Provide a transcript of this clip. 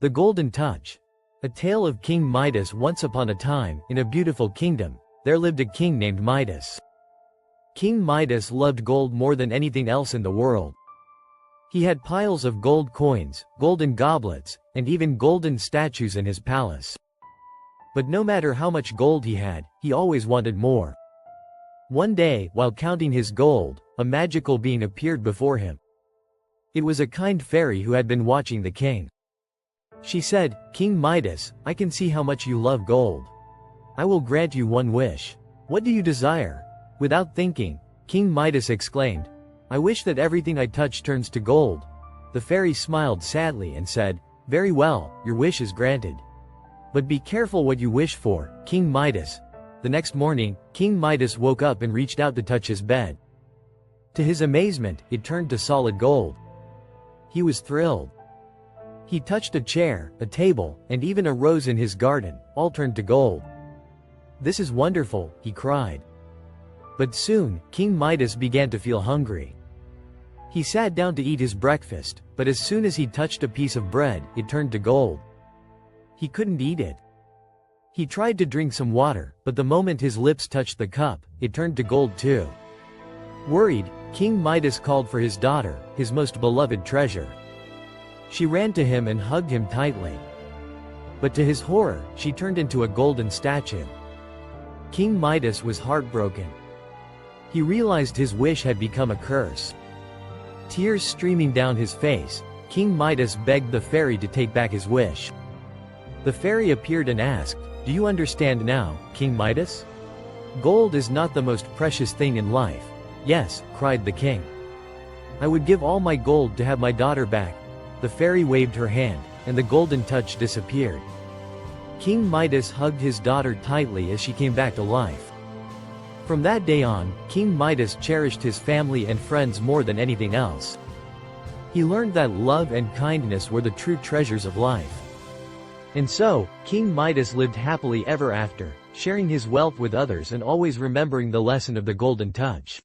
The Golden Touch. A tale of King Midas. Once upon a time, in a beautiful kingdom, there lived a king named Midas. King Midas loved gold more than anything else in the world. He had piles of gold coins, golden goblets, and even golden statues in his palace. But no matter how much gold he had, he always wanted more. One day, while counting his gold, a magical being appeared before him. It was a kind fairy who had been watching the king. She said, "King Midas, I can see how much you love gold. I will grant you one wish. What do you desire?" Without thinking, King Midas exclaimed, "I wish that everything I touch turns to gold." The fairy smiled sadly and said, "Very well, your wish is granted. But be careful what you wish for, King Midas." The next morning, King Midas woke up and reached out to touch his bed. To his amazement, it turned to solid gold. He was thrilled. He touched a chair, a table, and even a rose in his garden, all turned to gold. "This is wonderful," he cried. But soon, King Midas began to feel hungry. He sat down to eat his breakfast, but as soon as he touched a piece of bread, it turned to gold. He couldn't eat it. He tried to drink some water, but the moment his lips touched the cup, it turned to gold too. Worried, King Midas called for his daughter, his most beloved treasure. She ran to him and hugged him tightly. But to his horror, she turned into a golden statue. King Midas was heartbroken. He realized his wish had become a curse. Tears streaming down his face, King Midas begged the fairy to take back his wish. The fairy appeared and asked, "Do you understand now, King Midas? Gold is not the most precious thing in life." "Yes," cried the king. "I would give all my gold to have my daughter back." The fairy waved her hand, and the golden touch disappeared. King Midas hugged his daughter tightly as she came back to life. From that day on, King Midas cherished his family and friends more than anything else. He learned that love and kindness were the true treasures of life. And so, King Midas lived happily ever after, sharing his wealth with others and always remembering the lesson of the Golden Touch.